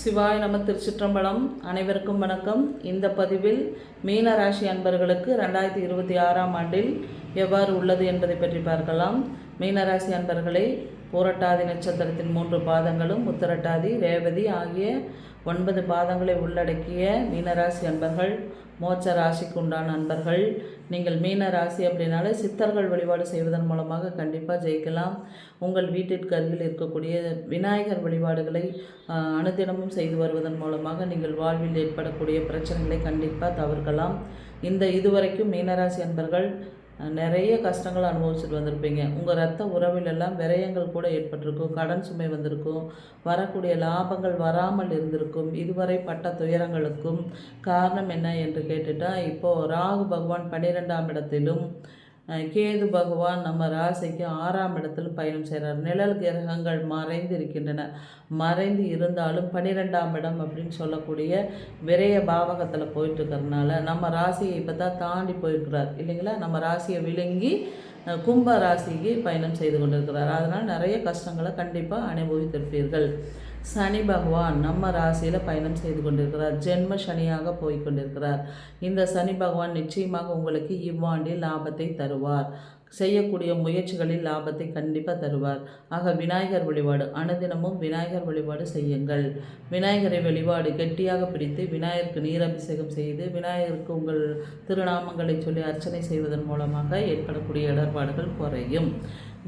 சிவாய நம. திருச்சிற்றம்பலம். அனைவருக்கும் வணக்கம். இந்த பதிவில் மீனராசி அன்பர்களுக்கு 2026ஆம் ஆண்டில் எவ்வாறு உள்ளது என்பதை பற்றி பார்க்கலாம். மீனராசி அன்பர்களே, பூரட்டாதி நட்சத்திரத்தின் 3 பாதங்களும் உத்திரட்டாதி ரேவதி ஆகிய 9 பாதங்களை உள்ளடக்கிய மீனராசி அன்பர்கள் மோட்ச ராசிக்கு உண்டான அன்பர்கள். நீங்கள் மீன ராசி அப்படின்னாலே சித்தர்கள் வழிபாடு செய்வதன் மூலமாக கண்டிப்பாக ஜெயிக்கலாம். உங்கள் வீட்டிற்கு அருகில் இருக்கக்கூடிய விநாயகர் வழிபாடுகளை அனுதினமும் செய்து வருவதன் மூலமாக நீங்கள் வாழ்வில் ஏற்படக்கூடிய பிரச்சனைகளை கண்டிப்பாக தவிர்க்கலாம். இதுவரைக்கும் மீனராசி அன்பர்கள் நிறைய கஷ்டங்கள் அனுபவிச்சுட்டு வந்திருப்பீங்க. உங்கள் ரத்த உறவிலெல்லாம் விரயங்கள் கூட ஏற்பட்டிருக்கும், கடன் சுமை வந்திருக்கும், வரக்கூடிய லாபங்கள் வராமல் இருந்திருக்கும். இதுவரை பட்ட துயரங்களுக்கும் காரணம் என்ன என்று கேட்டுட்டா, இப்போது ராகு பகவான் 12ஆம் இடத்திலும் கேது பகவான் நம்ம ராசிக்கு 6ஆம் இடத்தில் பயணம் செய்கிறார். நிழல் கிரகங்கள் மறைந்து இருக்கின்றன. மறைந்து இருந்தாலும் 12ஆம் இடம் அப்படின்னு சொல்லக்கூடிய விரய பாவகத்தில் போயிட்டு இருக்கிறதுனால நம்ம ராசியை இப்போ தான் தாண்டி போயிருக்கிறார் இல்லைங்களா. நம்ம ராசியை விழுங்கி கும்ப ராசிக்கு பயணம் செய்து கொண்டிருக்கிறார். அதனால் நிறைய கஷ்டங்களை கண்டிப்பாக அனுபவித்திருப்பீர்கள். சனி பகவான் நம்ம ராசியில் பயணம் செய்து கொண்டிருக்கிறார். ஜென்ம சனியாக போய் கொண்டிருக்கிறார். இந்த சனி பகவான் நிச்சயமாக உங்களுக்கு இவ்வாண்டில் லாபத்தை தருவார். செய்யக்கூடிய முயற்சிகளில் லாபத்தை கண்டிப்பாக தருவார். ஆக விநாயகர் வழிபாடு, அனுதினமும் விநாயகர் வழிபாடு செய்யுங்கள். விநாயகரை வழிபாடு கெட்டியாக பிடித்து விநாயகருக்கு நீரபிஷேகம் செய்து விநாயகருக்கு உங்கள் திருநாமங்களை சொல்லி அர்ச்சனை செய்வதன் மூலமாக ஏற்படக்கூடிய இடர்பாடுகள் குறையும்.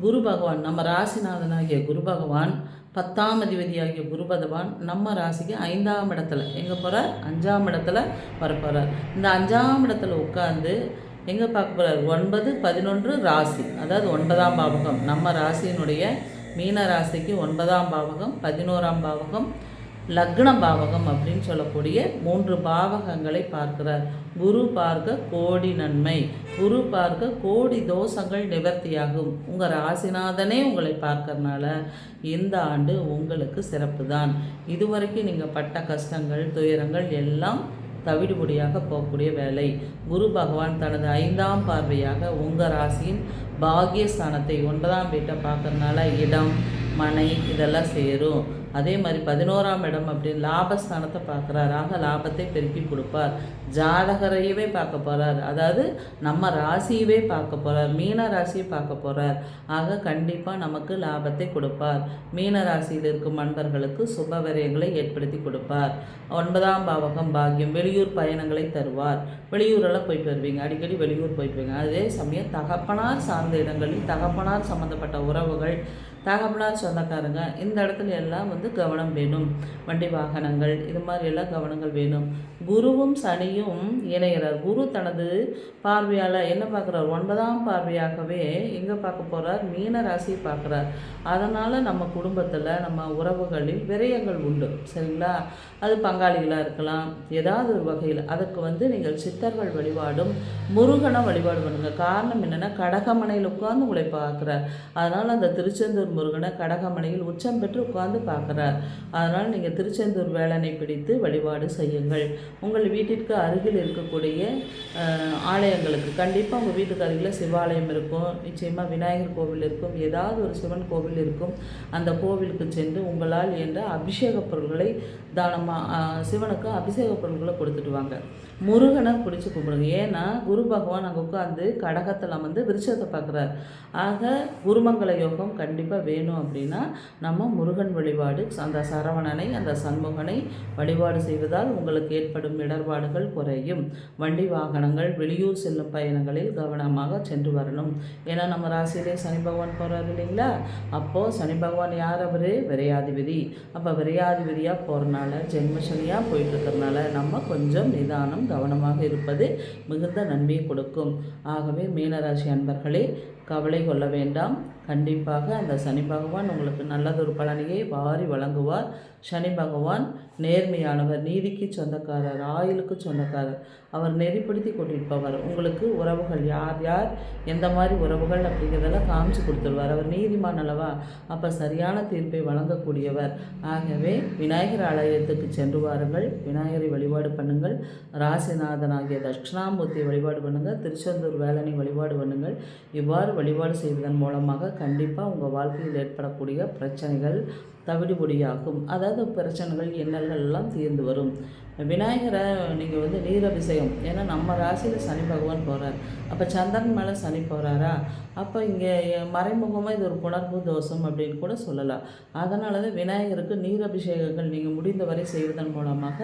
குரு பகவான், நம்ம ராசிநாதனாகிய குரு பகவான் 10ஆம் அதிபதியாகிய குரு பகவான் நம்ம ராசிக்கு 5ஆம் இடத்துல எங்கே போகிறார்? 5ஆம் இடத்துல வரப்போகிறார். இந்த 5ஆம் இடத்துல உட்கார்ந்து எங்கே பார்க்க போகிறார்? 9, 11 ராசி, அதாவது 9ஆம் பாவகம். நம்ம ராசியினுடைய மீன ராசிக்கு 9ஆம் பாவகம், 11ஆம் பாவகம், லக்ன பாவகம் அப்படின்னு சொல்லக்கூடிய 3 பாவகங்களை பார்க்கிறார். குரு பார்க்க கோடி நன்மை, குரு பார்க்க கோடி தோஷங்கள் நிவர்த்தியாகும். உங்கள் ராசிநாதனே உங்களை பார்க்கறனால இந்த ஆண்டு உங்களுக்கு சிறப்பு தான். இதுவரைக்கும் நீங்கள் பட்ட கஷ்டங்கள் துயரங்கள் எல்லாம் தவிடுபடியாக போகக்கூடிய வேலை. குரு பகவான் தனது 5ஆம் பார்வையாக உங்கள் ராசியின் பாகியஸ்தானத்தை 9ஆம் வீட்டை பார்க்கறதுனால இடம் மனை இதெல்லாம் சேரும். அதே மாதிரி 11ஆம் இடம் அப்படின்னு லாபஸ்தானத்தை பார்க்குறார். ஆக லாபத்தை பெருக்கி கொடுப்பார். ஜாதகரையவே பார்க்க போகிறார், அதாவது நம்ம ராசியவே பார்க்க போகிறார், மீன ராசியை பார்க்க போகிறார். ஆக கண்டிப்பாக நமக்கு லாபத்தை கொடுப்பார். மீன ராசியில் இருக்கும் நண்பர்களுக்கு சுப விரயங்களை ஏற்படுத்தி கொடுப்பார். 9ஆம் பாவகம் பாக்கியம், வெளியூர் பயணங்களை தருவார். வெளியூரெல்லாம் போயிட்டு வருவீங்க, அடிக்கடி வெளியூர் போயிட்டு வருவீங்க. அதே சமயம் தகப்பனார் சார்ந்த இடங்களில் தகப்பனார் சம்மந்தப்பட்ட உறவுகள், தகப்பனார் சொந்தக்காரங்க இந்த இடத்துல எல்லாம் கவனம் வேணும். வண்டி வாகனங்கள் இது மாதிரி எல்லாம் கவனங்கள் வேணும். குருவும் சனியும் இணைகிறார். குரு தனது பார்வையால் என்ன பார்க்குறார்? 9ஆம் பார்வையாகவே எங்கே பார்க்க போகிறார்? மீன ராசியை பார்க்குறார். அதனால் நம்ம குடும்பத்தில் நம்ம உறவுகளில் விரயங்கள் உண்டு, சரிங்களா. அது பங்காளிகளாக இருக்கலாம், ஏதாவது ஒரு வகையில். அதுக்கு நீங்கள் சித்தர்கள் வழிபாடும் முருகனை வழிபாடு பண்ணுங்கள். காரணம் என்னென்னா, கடகமனையில் உட்கார்ந்து உங்களை பார்க்குறார். அதனால் அந்த திருச்செந்தூர் முருகனை கடகமனையில் உச்சம் பெற்று உட்கார்ந்து பார்க்குறார். அதனால் நீங்கள் திருச்செந்தூர் வேலனை பிடித்து வழிபாடு செய்யுங்கள். உங்கள் வீட்டிற்கு அருகில் இருக்கக்கூடிய ஆலயங்களுக்கு, கண்டிப்பாக உங்கள் வீட்டுக்கு அருகில் சிவாலயம் இருக்கும், நிச்சயமாக விநாயகர் கோவில் இருக்கும், ஏதாவது ஒரு சிவன் கோவில் இருக்கும். அந்த கோவிலுக்கு சென்று உங்களால் என்ற அபிஷேக பொருட்களை சிவனுக்கு அபிஷேக பொருட்களை கொடுத்துட்டு வாங்க. முருகனை பிடிச்சி கும்பிடுங்க. ஏன்னா குரு பகவான் அங்கே உட்காந்து கடகத்தில் விருட்சத்தை பார்க்குறார். ஆக குருமங்கள யோகம் கண்டிப்பாக வேணும் அப்படின்னா நம்ம முருகன் வழிபாடு, அந்த சரவணனை அந்த சண்முகனை வழிபாடு செய்வதால் உங்களுக்கு ஏற்படும் இடர்பாடுகள் குறையும். வண்டி வாகனங்கள் வெளியூர் செல்லும் பயணங்களில் கவனமாக சென்று வரணும். ஏன்னா நம்ம ராசியிலே சனி பகவான் போகிறார் இல்லைங்களா. அப்போது சனி பகவான் யார்? அவர் விரையாதிபதி. அப்போ விரையாதிபதியாக போகிறனால ஜென்மசனியாக போயிட்டு இருக்கிறதுனால நம்ம கொஞ்சம் நிதானம் கவனமாக இருப்பது மிகுந்த நன்மையை கொடுக்கும். ஆகவே மீனராசி அன்பர்களே, கவலை கொள்ள வேண்டாம். கண்டிப்பாக அந்த சனி பகவான் உங்களுக்கு நல்லதொரு பலனையை வாரி வழங்குவார். சனி பகவான் நேர்மையானவர், நீதிக்கு சொந்தக்காரர், ஆயுளுக்கு சொந்தக்காரர். அவர் நெறிப்படுத்தி கொண்டிருப்பவர். உங்களுக்கு உறவுகள் யார் யார் எந்த மாதிரி உறவுகள் அப்படிங்கிறதெல்லாம் காமிச்சு கொடுத்துருவார். அவர் நீதிமான் அல்லவா. அப்போ சரியான தீர்ப்பை வழங்கக்கூடியவர். ஆகவே விநாயகர் ஆலயத்துக்கு சென்று வாருங்கள். விநாயகரை வழிபாடு பண்ணுங்கள். ராசிநாதனாகிய தட்சிணாமூர்த்தியை வழிபாடு பண்ணுங்கள். திருச்செந்தூர் வேலனை வழிபாடு பண்ணுங்கள். இவ்வாறு வழிபாடு செய்வதன் மூலமாக கண்டிப்பாக உங்கள் வாழ்க்கையில் ஏற்படக்கூடிய பிரச்சனைகள் தவிடுபொடியாகும். அதாவது பிரச்சனைகள் இன்னல்கள் எல்லாம் தீர்ந்து வரும். விநாயகரை நீங்கள் வந்து நீரபிஷேகம், ஏன்னா நம்ம ராசியில் சனி பகவான் போகிறார், அப்போ சந்திரன் மேலே சனி போகிறாரா, அப்போ இங்கே மறைமுகமாக இது ஒரு புணர்வு தோஷம் அப்படின்னு கூட சொல்லலாம். அதனால தான் விநாயகருக்கு நீரபிஷேகங்கள் நீங்கள் முடிந்தவரை செய்வதன் மூலமாக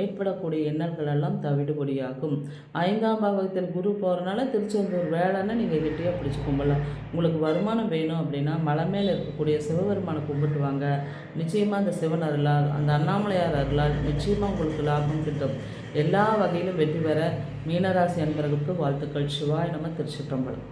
ஏற்படக்கூடிய எண்ணங்கள் எல்லாம் தவிடுபொடியாகும். 5ஆம் பாவகத்தில் குரு போகிறனால திருச்செந்தூர் வேலைன்னு நீங்கள் கெட்டியாக பிடிச்சி கும்பலாம். உங்களுக்கு வருமானம் வேணும் அப்படின்னா மலை மேலே இருக்கக்கூடிய சிவபெருமானை கும்பிட்டு வாங்க. நிச்சயமாக அந்த சிவன் அருளால், அந்த அண்ணாமலையார் அருளால் நிச்சயமாக உங்களுக்கு லாபம் கிட்டும். எல்லா வகையிலும் வெற்றி பெற மீனராசி அன்பர்களுக்கு வாழ்த்துக்கள். சிவாய நம. திருச்சிற்றம்பலம்.